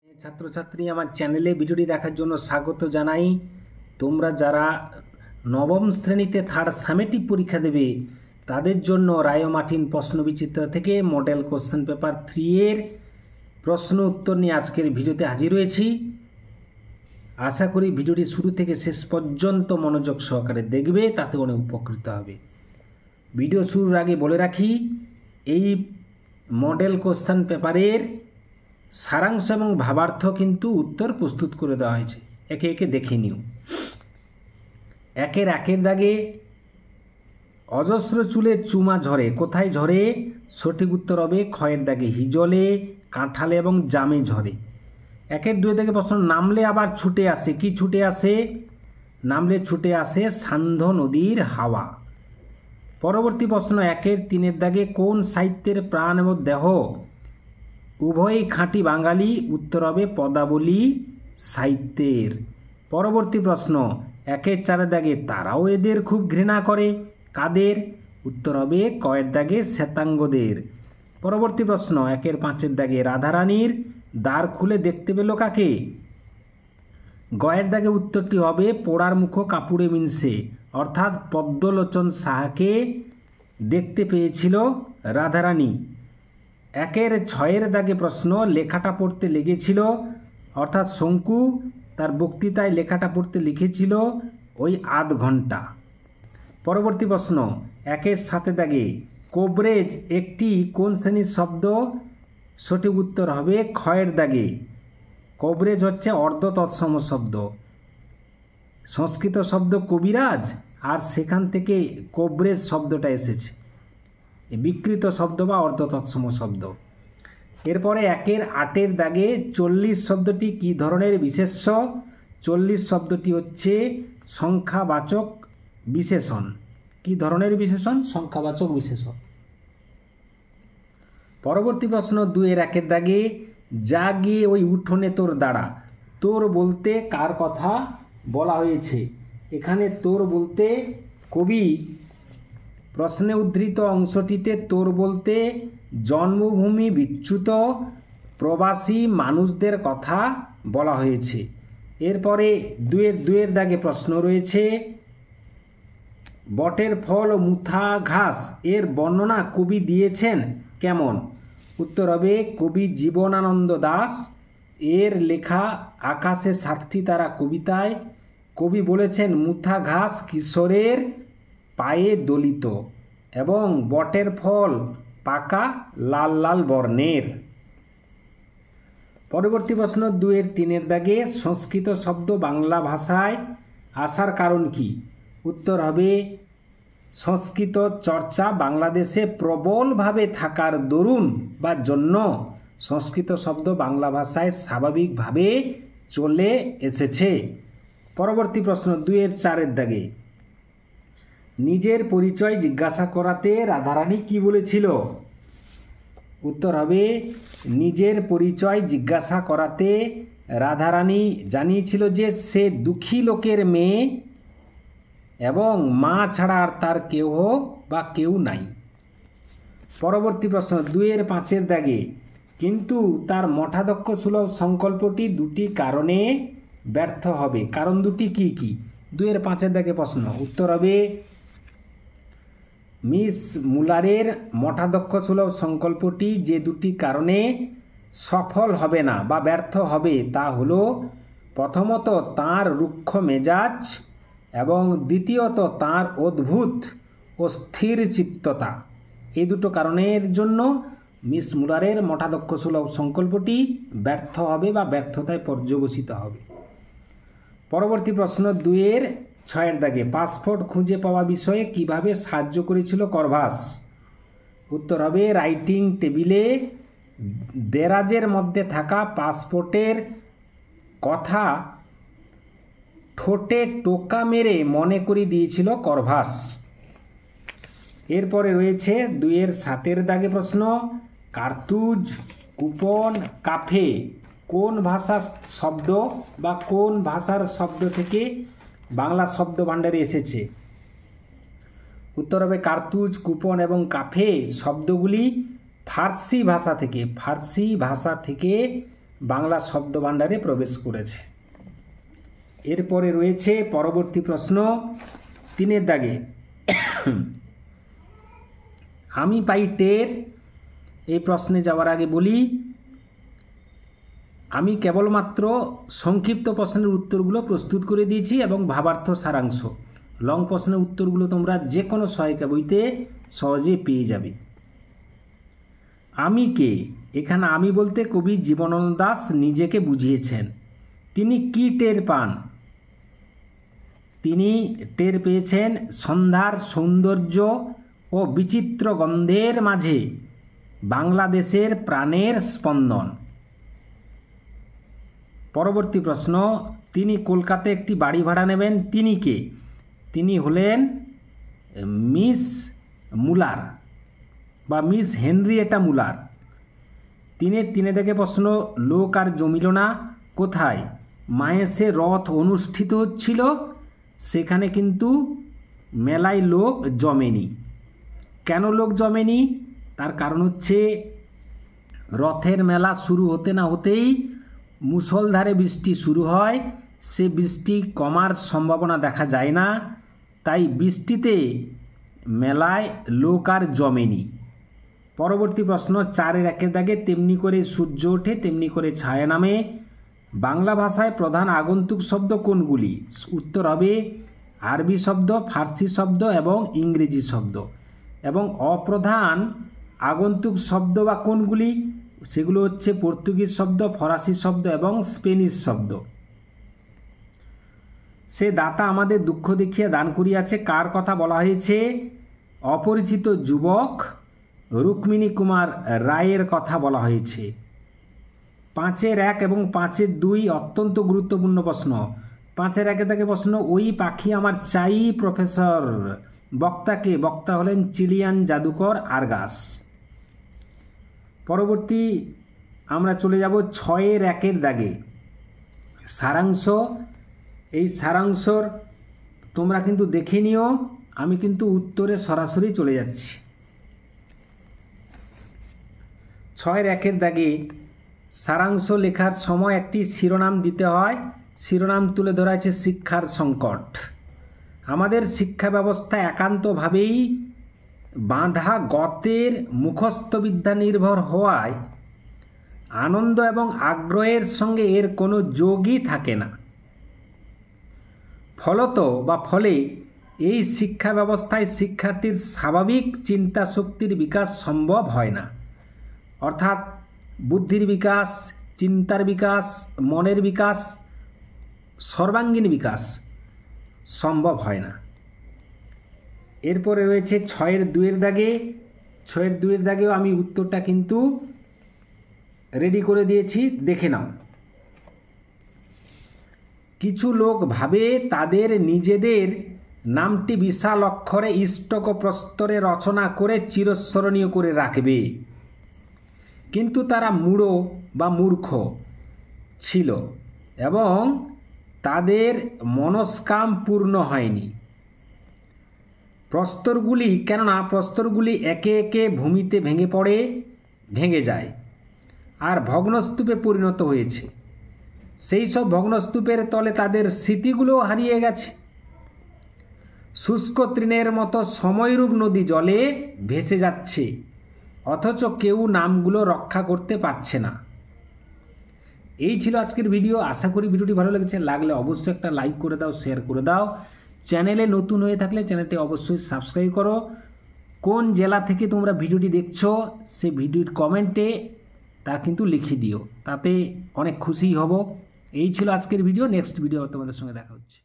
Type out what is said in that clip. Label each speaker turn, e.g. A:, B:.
A: ছাত্রছাত্রী আমার চ্যানেলে ভিডিওটি দেখার জন্য স্বাগত জানাই। তোমরা যারা নবম শ্রেণীতে থার্ড সামেটিভ পরীক্ষা দেবে তাদের জন্য রায় মার্টিন প্রশ্নবিচিত্রা থেকে মডেল কোশ্চেন পেপার 3 এর প্রশ্ন উত্তর নিয়ে আজকের ভিডিওতে হাজির হয়েছি। আশা করি ভিডিওটি শুরু থেকে শেষ পর্যন্ত মনোযোগ সহকারে দেখবে, তাতে অনেক উপকৃত হবে। ভিডিও শুরুর আগে বলে রাখি, এই মডেল কোশ্চেন পেপারের সারাংশ এবং ভাবার্থ কিন্তু উত্তর প্রস্তুত করে দেওয়া হয়েছে, একে একে দেখে নিও। একের দাগে অজস্র চুলে চুমা ঝরে, কোথায় ঝরে? সঠিক উত্তর হবে ক্ষয়ের দাগে হিজলে, কাঁঠালে এবং জামে ঝরে। একের 2 দাগে প্রশ্ন, নামলে আবার ছুটে আসে, কি ছুটে আসে? নামলে ছুটে আসে সান্ধ্য নদীর হাওয়া। পরবর্তী প্রশ্ন, একের 3 দাগে কোন সাহিত্যের প্রাণ এবং দেহ উভয়ই খাঁটি বাঙালি? উত্তর হবে পদাবলী সাহিত্যের। পরবর্তী প্রশ্ন, একের 4 দাগে তারাও এদের খুব ঘৃণা করে, কাদের? উত্তর হবে কয়ের দাগে শ্বেতাঙ্গদের। পরবর্তী প্রশ্ন, একের 5 দাগে রাধারানীর দ্বার খুলে দেখতে পেল কাকে? গয়ের দাগে উত্তরটি হবে পোড়ার মুখ কাপুরে মিনসে, অর্থাৎ পদ্মলোচন সাহাকে দেখতে পেয়েছিল রাধারানী। একের 6 দাগে প্রশ্ন, লেখাটা পড়তে লেগেছিল, অর্থাৎ শঙ্কু তার বক্তৃতায় লেখাটা পড়তে লিখেছিল ওই আধ ঘন্টা। পরবর্তী প্রশ্ন, একের 7 দাগে কোবরেজ একটি কোন শ্রেণীর শব্দ? সঠিক উত্তর হবে ক্ষয়ের দাগে। কোবরেজ হচ্ছে অর্ধ তৎসম শব্দ, সংস্কৃত শব্দ কবিরাজ, আর সেখান থেকে কোবরেজ শব্দটা এসেছে, বিকৃত শব্দ বা অর্ধ তৎসম শব্দ। এরপরে একের 8 দাগে 40 শব্দটি কি ধরনের বিশেষ্য? 40 শব্দটি হচ্ছে সংখ্যাবাচক বিশেষণ। কি ধরনের বিশেষণ? সংখ্যাবাচক বিশেষণ। পরবর্তী প্রশ্ন, 2-এর 1 দাগে যা গিয়ে ওই উঠোনে তোর দাঁড়া, তোর বলতে কার কথা বলা হয়েছে? এখানে তোর বলতে কবি প্রশ্নে উদ্ধৃত অংশটিতে তোর বলতে জন্মভূমি বিচ্যুত প্রবাসী মানুষদের কথা বলা হয়েছে। এরপরে 2-এর দাগে প্রশ্ন রয়েছে, বটের ফল ও মুথা ঘাস এর বর্ণনা কবি দিয়েছেন কেমন? উত্তর হবে কবি জীবনানন্দ দাশ এর লেখা আকাশে 7টি তারা কবিতায় কবি বলেছেন মুথা ঘাস কিশোরের পায়ে দলিত এবং বটের ফল পাকা লাল লাল বর্ণের। পরবর্তী প্রশ্ন, 2-এর 3-এর দাগে সংস্কৃত শব্দ বাংলা ভাষায় আসার কারণ কি? উত্তর হবে সংস্কৃত চর্চা বাংলাদেশে প্রবলভাবে থাকার দরুন বা জন্য সংস্কৃত শব্দ বাংলা ভাষায় স্বাভাবিকভাবে চলে এসেছে। পরবর্তী প্রশ্ন, 2-এর 4-এর দাগে নিজের পরিচয় জিজ্ঞাসা করাতে রাধারানী কি বলেছিল? উত্তর হবে নিজের পরিচয় জিজ্ঞাসা করাতে রাধারানী জানিয়েছিল যে সে দুঃখী লোকের মেয়ে এবং মা ছাড়া আর তার কেউ নাই। পরবর্তী প্রশ্ন, 2-এর 5-এর দাগে কিন্তু তার মঠাধ্যক্ষ সুলভ সংকল্পটি 2টি কারণে ব্যর্থ হবে, কারণ 2টি কি কি? 2-এর 5-এর দাগে প্রশ্ন, উত্তর হবে মিস মুলারের মঠাধ্যক্ষ সুলভ সংকল্পটি যে 2টি কারণে সফল হবে না বা ব্যর্থ হবে তা হলো, প্রথমত তাঁর রুক্ষ মেজাজ এবং দ্বিতীয়ত তাঁর অদ্ভুত ও স্থির চিত্ততা। এই 2টো কারণের জন্য মিস মুলারের মঠাধ্যক্ষ সুলভ সংকল্পটি ব্যর্থ হবে বা ব্যর্থতায় পর্যবসিত হবে। পরবর্তী প্রশ্ন, 2-এর 6-এর দাগে পাসপোর্ট খুঁজে পাওয়া বিষয়ে কিভাবে সাহায্য করেছিল করভাস? উত্তর হবে রাইটিং টেবিলে দেরাজের মধ্যে থাকা পাসপোর্টের কথা ঠোঁটে টোকা মেরে মনে করিয়ে দিয়েছিল করভাস। এরপরে রয়েছে 2-এর 7-এর দাগে প্রশ্ন, কার্তুজ, কুপন, কাফে কোন ভাষার শব্দ বা কোন ভাষার শব্দ থেকে বাংলা শব্দ ভাণ্ডারে এসেছে? উত্তর হবে কার্তুজ, কুপন এবং কাফে শব্দগুলি ফার্সি ভাষা থেকে বাংলা শব্দভাণ্ডারে প্রবেশ করেছে। এরপরে রয়েছে পরবর্তী প্রশ্ন 3 দাগে, আমি পাই টের। এই প্রশ্নে যাওয়ার আগে বলি, আমি কেবলমাত্র সংক্ষিপ্ত প্রশ্নের উত্তরগুলো প্রস্তুত করে দিয়েছি এবং ভাবার্থ সারাংশ। লং প্রশ্নের উত্তরগুলো তোমরা যে কোনো সহায়িকা বইতে সহজে পেয়ে যাবে। আমি কে? এখানে আমি বলতে কবি জীবনানন্দ দাশ নিজেকে বুঝিয়েছেন। তিনি কি টের পান? তিনি টের পেয়েছেন সন্ধ্যার সৌন্দর্য ও বিচিত্র গন্ধের মাঝে বাংলাদেশের প্রাণের স্পন্দন। পরবর্তী প্রশ্ন, তিনি কলকাতায় একটি বাড়ি ভাড়া নেবেন। তিনি কে? তিনি হলেন মিস মুলার বা মিস হেনরিয়েটা মুলার। 3 থেকে প্রশ্ন, লোক আর জমিল না কোথায়? মাহেশে রথ অনুষ্ঠিত হচ্ছিল, সেখানে কিন্তু মেলায় লোক জমেনি। কেন লোক জমেনি? তার কারণ হচ্ছে রথের মেলা শুরু হতে না হতেই মুষলধারে বৃষ্টি শুরু হয়। সে বৃষ্টি কমার সম্ভাবনা দেখা যায় না, তাই বৃষ্টিতে মেলায় লোক আর জমেনি। পরবর্তী প্রশ্ন 4 দাগে, তেমনি করে সূর্য ওঠে তেমনি করে ছায়া নামে। বাংলা ভাষায় প্রধান আগন্তুক শব্দ কোনগুলি? উত্তর হবে আরবি শব্দ, ফার্সি শব্দ এবং ইংরেজি শব্দ। এবং অপ্রধান আগন্তুক শব্দ বা কোনগুলি? সেগুলো হচ্ছে পর্তুগিজ শব্দ, ফরাসি শব্দ এবং স্পেনিশ শব্দ। সে দাতা আমাদের দুঃখ দেখিয়া দান করিয়াছে, কার কথা বলা হয়েছে? অপরিচিত যুবক রুক্মিণী কুমার রায়ের কথা বলা হয়েছে। 5-1 এবং 5-2 অত্যন্ত গুরুত্বপূর্ণ প্রশ্ন। 5-1 থেকে প্রশ্ন, ওই পাখি আমার চাই প্রফেসর। বক্তাকে? বক্তা হলেন চিলিয়ান জাদুকর আরগাস। পরবর্তী আমরা চলে যাব 6-1 দাগে, সারাংশ। এই সারাংশর তোমরা কিন্তু দেখে নিও, আমি কিন্তু উত্তরে সরাসরি চলে যাচ্ছি। 6-1 দাগে সারাংশ লেখার সময় একটি শিরোনাম দিতে হয়। শিরোনাম তুলে ধরা হয়েছে শিক্ষার সংকট। আমাদের শিক্ষা ব্যবস্থা একান্তভাবেই বাঁধা গতের মুখস্থবিদ্যা নির্ভর হওয়ায় আনন্দ এবং আগ্রহের সঙ্গে এর কোনো যোগই থাকে না। ফলে এই শিক্ষা ব্যবস্থায় শিক্ষার্থীর স্বাভাবিক চিন্তা শক্তির বিকাশ সম্ভব হয় না। অর্থাৎ বুদ্ধির বিকাশ, চিন্তার বিকাশ, মনের বিকাশ, সর্বাঙ্গীন বিকাশ সম্ভব হয় না। এরপরে রয়েছে 6-2 দাগে। 6-2 দাগেও আমি উত্তরটা কিন্তু রেডি করে দিয়েছি, দেখে নাও। কিছু লোক ভাবে তাদের নিজেদের নামটি বিশাল অক্ষরে ইষ্টক প্রস্তরে রচনা করে চিরস্মরণীয় করে রাখবে, কিন্তু তারা মূঢ় বা মূর্খ ছিল এবং তাদের মনস্কাম পূর্ণ হয়নি। কেননা প্রস্তরগুলি একে একে ভূমিতে ভেঙে যায় আর ভগ্নস্তূপে পরিণত হয়েছে। সেই সব ভগ্নস্তূপের তলে তাদের স্মৃতিগুলোও হারিয়ে গেছে। শুষ্ক তৃণের মতো সময়রূপ নদী জলে ভেসে যাচ্ছে, অথচ কেউ নামগুলো রক্ষা করতে পারছে না। এই ছিল আজকের ভিডিও। আশা করি ভিডিওটি ভালো লেগেছে। লাগলে অবশ্যই একটা লাইক করে দাও, শেয়ার করে দাও। চ্যানেলে নতুন হয়ে থাকলে চ্যানেলটি অবশ্যই সাবস্ক্রাইব করো। কোন জেলা থেকে তোমরা ভিডিওটি দেখছো সে ভিডিওর কমেন্টে তা কিন্তু লিখে দিও, তাতে অনেক খুশি হব। এই ছিল আজকের ভিডিও। নেক্সট ভিডিও তোমাদের সঙ্গে দেখা হচ্ছে।